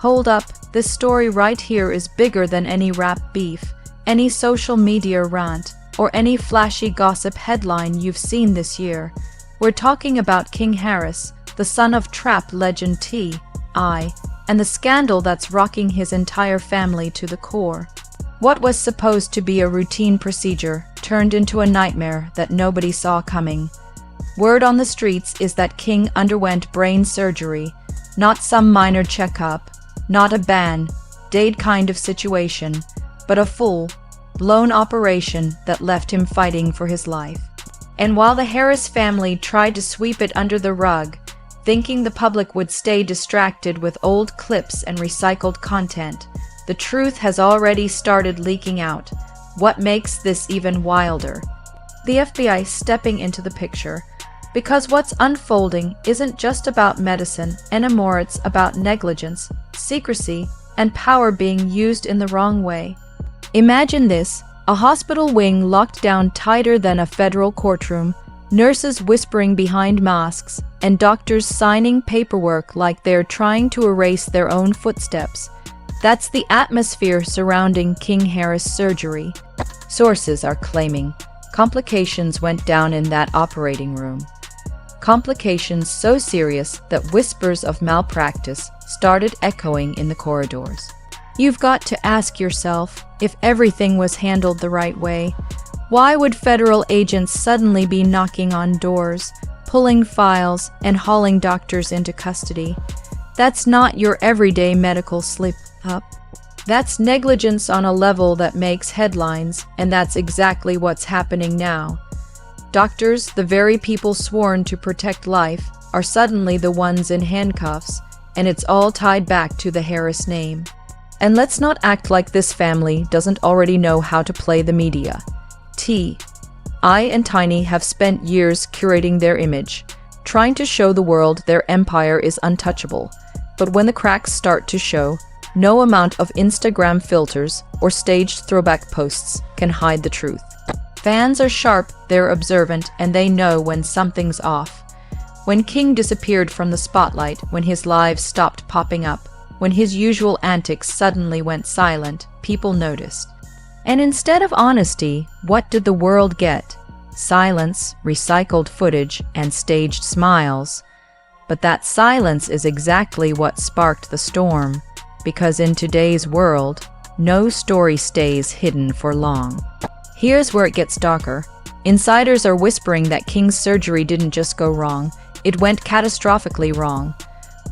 Hold up, this story right here is bigger than any rap beef, any social media rant, or any flashy gossip headline you've seen this year. We're talking about King Harris, the son of trap legend T.I., and the scandal that's rocking his entire family to the core. What was supposed to be a routine procedure turned into a nightmare that nobody saw coming. Word on the streets is that King underwent brain surgery, not some minor checkup, not a band-aid kind of situation, but a full-blown operation that left him fighting for his life. And while the Harris family tried to sweep it under the rug, thinking the public would stay distracted with old clips and recycled content, the truth has already started leaking out. What makes this even wilder? The FBI stepping into the picture, because what's unfolding isn't just about medicine anymore, it's about negligence, secrecy, and power being used in the wrong way. Imagine this, a hospital wing locked down tighter than a federal courtroom, nurses whispering behind masks, and doctors signing paperwork like they're trying to erase their own footsteps. That's the atmosphere surrounding King Harris' surgery. Sources are claiming complications went down in that operating room. Complications so serious that whispers of malpractice started echoing in the corridors. You've got to ask yourself, if everything was handled the right way, why would federal agents suddenly be knocking on doors, pulling files, and hauling doctors into custody? That's not your everyday medical slip-up. That's negligence on a level that makes headlines, and that's exactly what's happening now. Doctors, the very people sworn to protect life, are suddenly the ones in handcuffs, and it's all tied back to the Harris name. And let's not act like this family doesn't already know how to play the media. T.I. and Tiny have spent years curating their image, trying to show the world their empire is untouchable. But when the cracks start to show, no amount of Instagram filters or staged throwback posts can hide the truth. Fans are sharp, they're observant, and they know when something's off. When King disappeared from the spotlight, when his lives stopped popping up, when his usual antics suddenly went silent, people noticed. And instead of honesty, what did the world get? Silence, recycled footage, and staged smiles. But that silence is exactly what sparked the storm, because in today's world, no story stays hidden for long. Here's where it gets darker. Insiders are whispering that King's surgery didn't just go wrong, it went catastrophically wrong.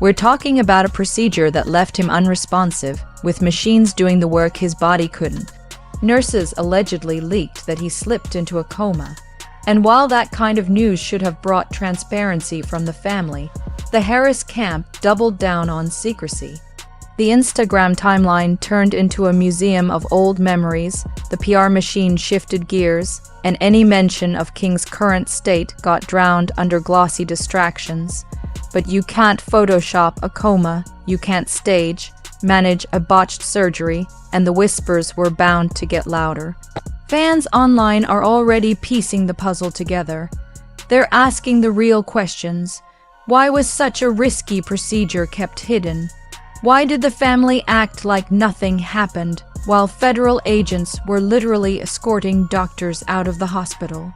We're talking about a procedure that left him unresponsive, with machines doing the work his body couldn't. Nurses allegedly leaked that he slipped into a coma. And while that kind of news should have brought transparency from the family, the Harris camp doubled down on secrecy. The Instagram timeline turned into a museum of old memories, the PR machine shifted gears, and any mention of King's current state got drowned under glossy distractions. But you can't Photoshop a coma, you can't manage a botched surgery, and the whispers were bound to get louder. Fans online are already piecing the puzzle together. They're asking the real questions. Why was such a risky procedure kept hidden? Why did the family act like nothing happened, while federal agents were literally escorting doctors out of the hospital?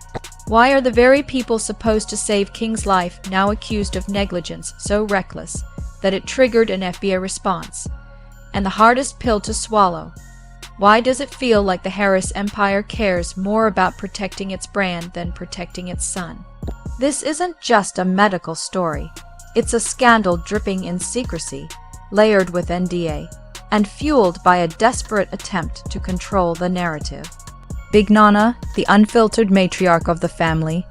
Why are the very people supposed to save King's life now accused of negligence so reckless that it triggered an FBI response? And the hardest pill to swallow, why does it feel like the Harris empire cares more about protecting its brand than protecting its son? This isn't just a medical story. It's a scandal dripping in secrecy, layered with NDA, and fueled by a desperate attempt to control the narrative. Big Nana, the unfiltered matriarch of the family,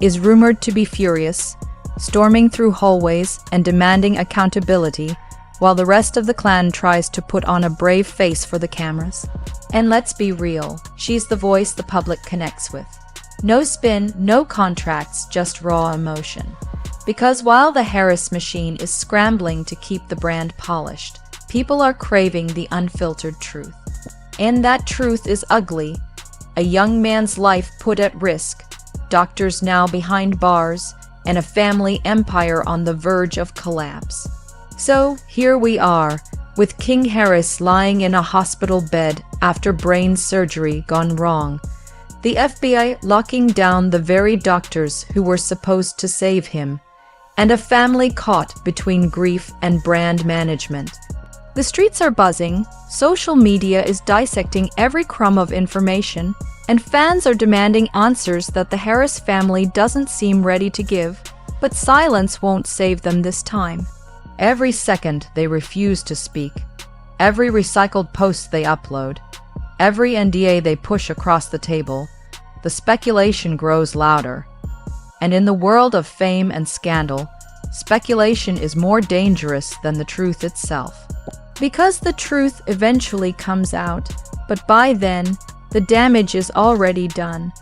is rumored to be furious, storming through hallways and demanding accountability, while the rest of the clan tries to put on a brave face for the cameras. And let's be real, she's the voice the public connects with. No spin, no contracts, just raw emotion. Because while the Harris machine is scrambling to keep the brand polished, people are craving the unfiltered truth. And that truth is ugly. A young man's life put at risk, doctors now behind bars, and a family empire on the verge of collapse. So here we are, with King Harris lying in a hospital bed after brain surgery gone wrong, the FBI locking down the very doctors who were supposed to save him, and a family caught between grief and brand management. The streets are buzzing, social media is dissecting every crumb of information, and fans are demanding answers that the Harris family doesn't seem ready to give. But silence won't save them this time. Every second they refuse to speak, every recycled post they upload, every NDA they push across the table, the speculation grows louder. And in the world of fame and scandal, speculation is more dangerous than the truth itself. Because the truth eventually comes out, but by then, the damage is already done.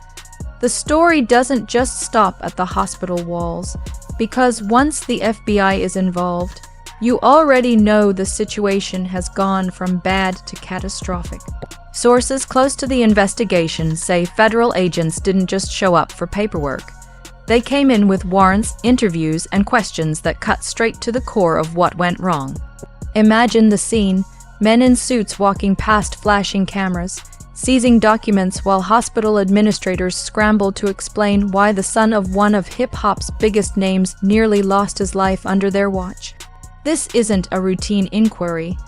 The story doesn't just stop at the hospital walls, because once the FBI is involved, you already know the situation has gone from bad to catastrophic. Sources close to the investigation say federal agents didn't just show up for paperwork. They came in with warrants, interviews, and questions that cut straight to the core of what went wrong. Imagine the scene: men in suits walking past flashing cameras, seizing documents while hospital administrators scramble to explain why the son of one of hip-hop's biggest names nearly lost his life under their watch. This isn't a routine inquiry.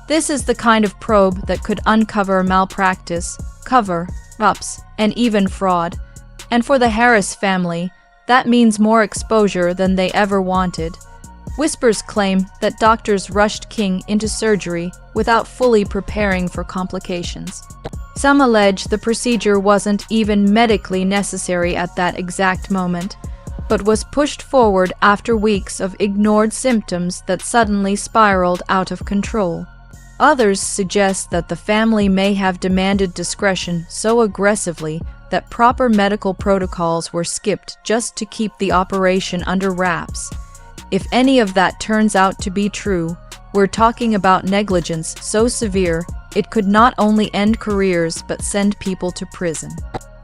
This is the kind of probe that could uncover malpractice, cover-ups, and even fraud. And for the Harris family, that means more exposure than they ever wanted. Whispers claim that doctors rushed King into surgery without fully preparing for complications. Some allege the procedure wasn't even medically necessary at that exact moment, but was pushed forward after weeks of ignored symptoms that suddenly spiraled out of control. Others suggest that the family may have demanded discretion so aggressively that proper medical protocols were skipped just to keep the operation under wraps. If any of that turns out to be true, we're talking about negligence so severe it could not only end careers but send people to prison.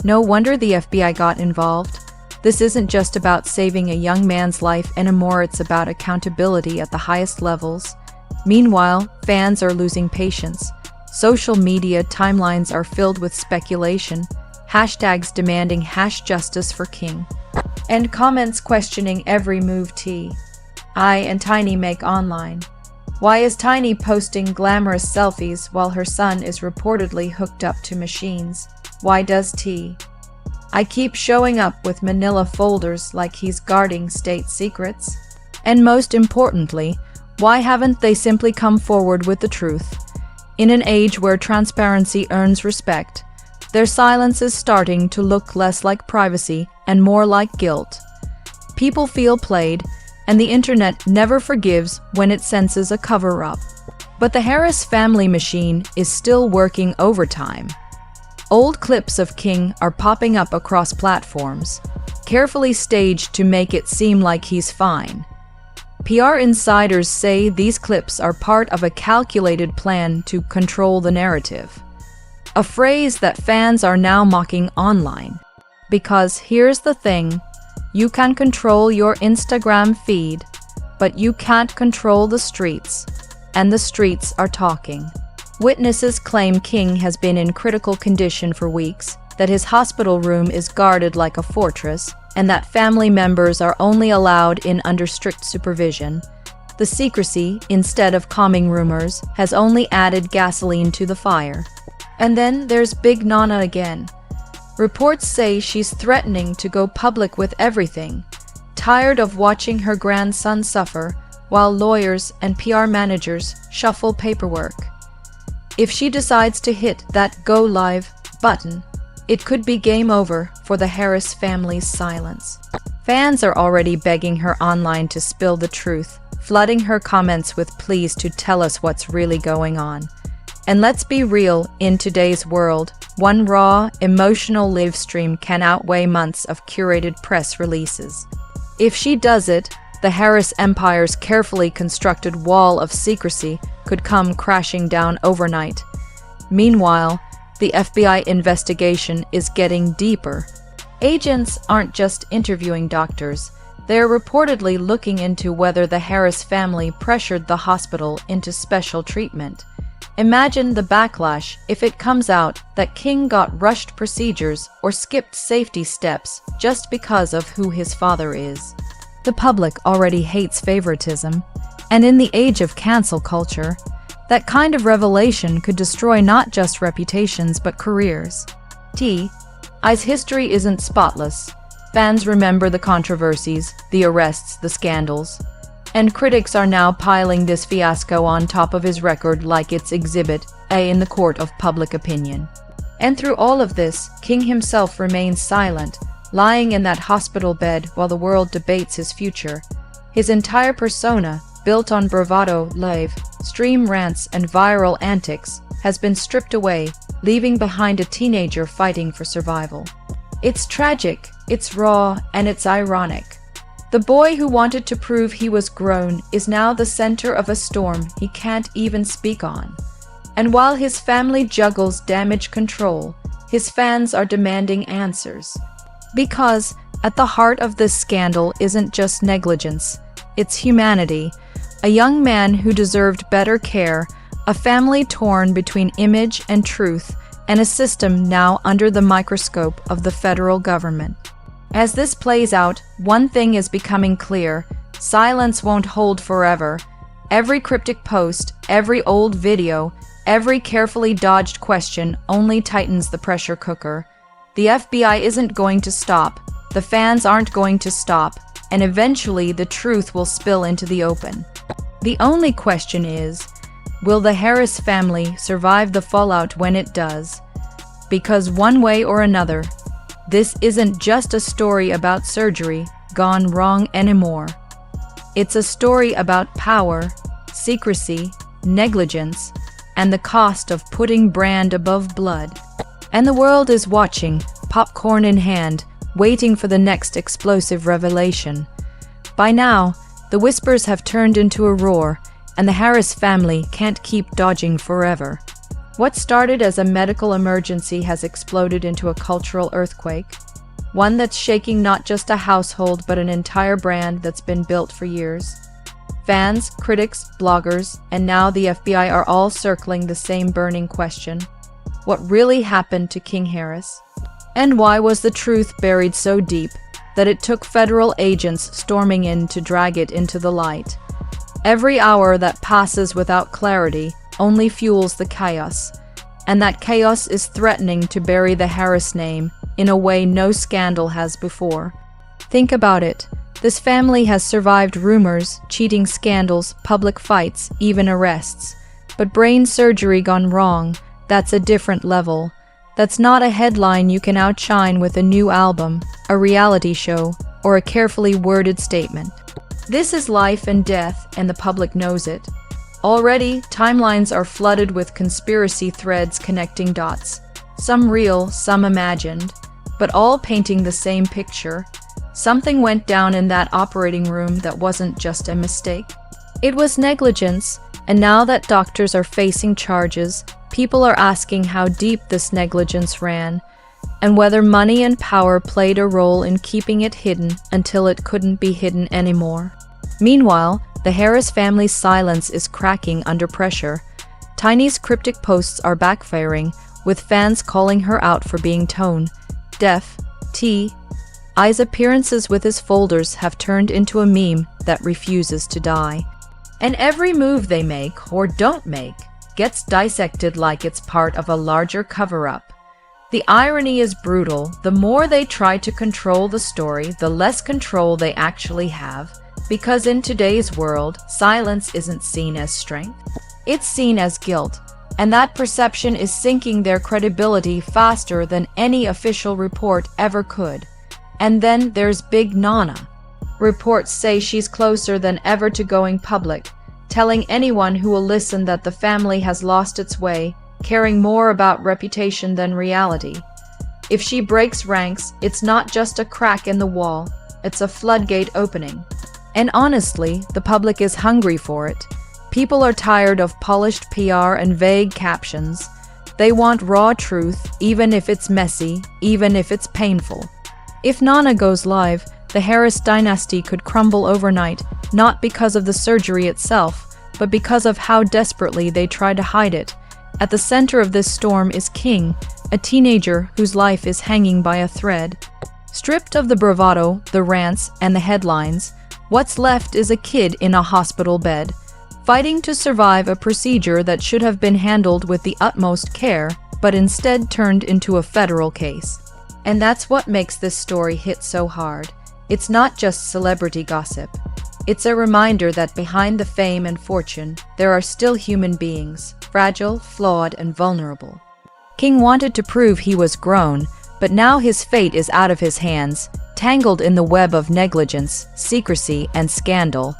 No wonder the FBI got involved. This isn't just about saving a young man's life anymore, it's about accountability at the highest levels. Meanwhile, fans are losing patience. Social media timelines are filled with speculation, hashtags demanding #justice for King, and comments questioning every move I and Tiny make online. Why is Tiny posting glamorous selfies while her son is reportedly hooked up to machines? Why does I keep showing up with manila folders like he's guarding state secrets? And most importantly, why haven't they simply come forward with the truth? In an age where transparency earns respect, their silence is starting to look less like privacy and more like guilt. People feel played, and the internet never forgives when it senses a cover-up. But the Harris family machine is still working overtime. Old clips of King are popping up across platforms, carefully staged to make it seem like he's fine. PR insiders say these clips are part of a calculated plan to control the narrative, a phrase that fans are now mocking online. Because here's the thing, you can control your Instagram feed, but you can't control the streets, and the streets are talking. Witnesses claim King has been in critical condition for weeks, that his hospital room is guarded like a fortress, and that family members are only allowed in under strict supervision. The secrecy, instead of calming rumors, has only added gasoline to the fire. And then there's Big Nana again. Reports say she's threatening to go public with everything, tired of watching her grandson suffer while lawyers and PR managers shuffle paperwork. If she decides to hit that go live button, it could be game over for the Harris family's silence. Fans are already begging her online to spill the truth, flooding her comments with pleas to tell us what's really going on. And let's be real, in today's world, one raw, emotional live stream can outweigh months of curated press releases. If she does it, the Harris empire's carefully constructed wall of secrecy could come crashing down overnight. Meanwhile, the FBI investigation is getting deeper. Agents aren't just interviewing doctors, They are reportedly looking into whether the Harris family pressured the hospital into special treatment. Imagine the backlash if it comes out that King got rushed procedures or skipped safety steps just because of who his father is. The public already hates favoritism, and in the age of cancel culture, that kind of revelation could destroy not just reputations but careers. I's history isn't spotless. Fans remember the controversies, the arrests, the scandals. And critics are now piling this fiasco on top of his record like it's Exhibit A in the court of public opinion. And through all of this, King himself remains silent, lying in that hospital bed while the world debates his future. His entire persona, built on bravado, live stream rants, and viral antics, has been stripped away, leaving behind a teenager fighting for survival. It's tragic, it's raw, and it's ironic. The boy who wanted to prove he was grown is now the center of a storm he can't even speak on. And while his family juggles damage control, his fans are demanding answers. Because at the heart of this scandal isn't just negligence, it's humanity. A young man who deserved better care, a family torn between image and truth, and a system now under the microscope of the federal government. As this plays out, one thing is becoming clear: silence won't hold forever. Every cryptic post, every old video, every carefully dodged question only tightens the pressure cooker. The FBI isn't going to stop, the fans aren't going to stop, and eventually the truth will spill into the open. The only question is, will the Harris family survive the fallout when it does? Because one way or another, this isn't just a story about surgery gone wrong anymore. It's a story about power, secrecy, negligence, and the cost of putting brand above blood. And the world is watching, popcorn in hand, waiting for the next explosive revelation. By now, the whispers have turned into a roar, and the Harris family can't keep dodging forever. What started as a medical emergency has exploded into a cultural earthquake, one that's shaking not just a household but an entire brand that's been built for years. Fans, critics, bloggers, and now the FBI are all circling the same burning question: what really happened to King Harris? And why was the truth buried so deep that it took federal agents storming in to drag it into the light? Every hour that passes without clarity only fuels the chaos, and that chaos is threatening to bury the Harris name in a way no scandal has before. Think about it. This family has survived rumors, cheating scandals, public fights, even arrests. But brain surgery gone wrong, that's a different level. That's not a headline you can outshine with a new album, a reality show, or a carefully worded statement. This is life and death, and the public knows it. Already, timelines are flooded with conspiracy threads connecting dots, some real, some imagined, but all painting the same picture. Something went down in that operating room that wasn't just a mistake. It was negligence, and now that doctors are facing charges, people are asking how deep this negligence ran, and whether money and power played a role in keeping it hidden until it couldn't be hidden anymore. Meanwhile, the Harris family's silence is cracking under pressure. Tiny's cryptic posts are backfiring, with fans calling her out for being tone deaf. I's appearances with his folders have turned into a meme that refuses to die. And every move they make, or don't make, gets dissected like it's part of a larger cover-up. The irony is brutal. The more they try to control the story, the less control they actually have. Because in today's world, silence isn't seen as strength. It's seen as guilt, and that perception is sinking their credibility faster than any official report ever could. And then there's Big Nana. Reports say she's closer than ever to going public, telling anyone who will listen that the family has lost its way, caring more about reputation than reality. If she breaks ranks, it's not just a crack in the wall, it's a floodgate opening. And honestly, the public is hungry for it. People are tired of polished PR and vague captions. They want raw truth, even if it's messy, even if it's painful. If Nana goes live, the Harris dynasty could crumble overnight, not because of the surgery itself, but because of how desperately they tried to hide it. At the center of this storm is King, a teenager whose life is hanging by a thread. Stripped of the bravado, the rants, and the headlines, what's left is a kid in a hospital bed, fighting to survive a procedure that should have been handled with the utmost care, but instead turned into a federal case. And that's what makes this story hit so hard. It's not just celebrity gossip. It's a reminder that behind the fame and fortune, there are still human beings, fragile, flawed, and vulnerable. King wanted to prove he was grown, but now his fate is out of his hands, tangled in the web of negligence, secrecy, and scandal.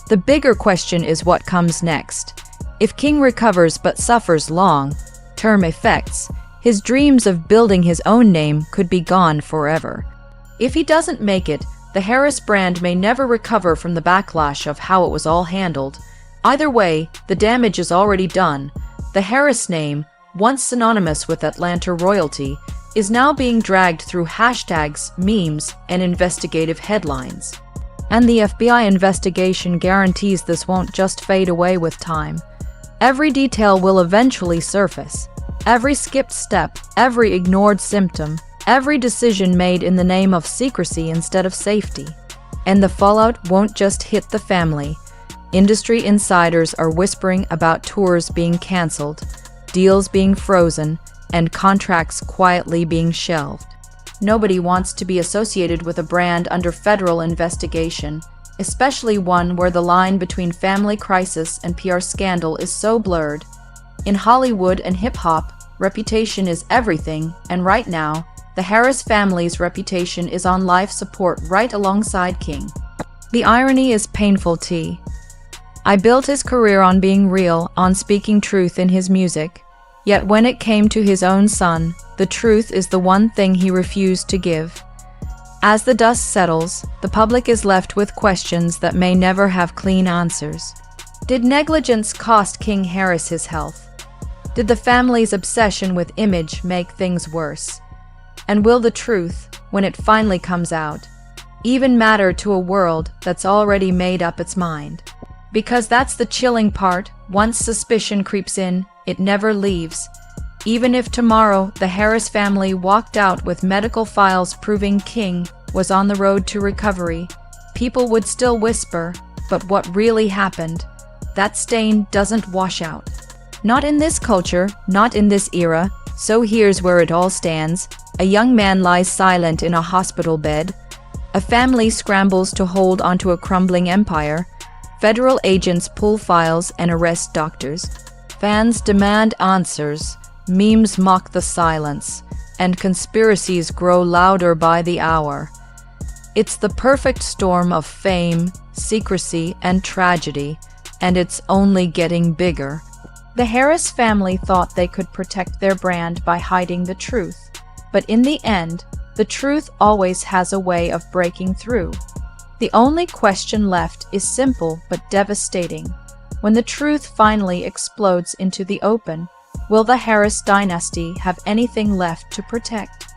The bigger question is what comes next. If King recovers but suffers long-term effects, his dreams of building his own name could be gone forever. If he doesn't make it, the Harris brand may never recover from the backlash of how it was all handled. Either way, the damage is already done. The Harris name, once synonymous with Atlanta royalty, is now being dragged through hashtags, memes, and investigative headlines. And the FBI investigation guarantees this won't just fade away with time. Every detail will eventually surface. Every skipped step, every ignored symptom, every decision made in the name of secrecy instead of safety. And the fallout won't just hit the family. Industry insiders are whispering about tours being canceled, deals being frozen, and contracts quietly being shelved. Nobody wants to be associated with a brand under federal investigation, especially one where the line between family crisis and PR scandal is so blurred. In Hollywood and hip-hop, reputation is everything, and right now, the Harris family's reputation is on life support right alongside King. The irony is painful. I built his career on being real, on speaking truth in his music. Yet when it came to his own son, the truth is the one thing he refused to give. As the dust settles, the public is left with questions that may never have clean answers. Did negligence cost King Harris his health? Did the family's obsession with image make things worse? And will the truth, when it finally comes out, even matter to a world that's already made up its mind? Because that's the chilling part. Once suspicion creeps in, it never leaves. Even if tomorrow the Harris family walked out with medical files proving King was on the road to recovery, people would still whisper, but what really happened? That stain doesn't wash out. Not in this culture, not in this era. So here's where it all stands. A young man lies silent in a hospital bed. A family scrambles to hold onto a crumbling empire. Federal agents pull files and arrest doctors. Fans demand answers. Memes mock the silence. And conspiracies grow louder by the hour. It's the perfect storm of fame, secrecy, and tragedy, and it's only getting bigger. The Harris family thought they could protect their brand by hiding the truth. But in the end, the truth always has a way of breaking through. The only question left is simple but devastating. When the truth finally explodes into the open, will the Harris dynasty have anything left to protect?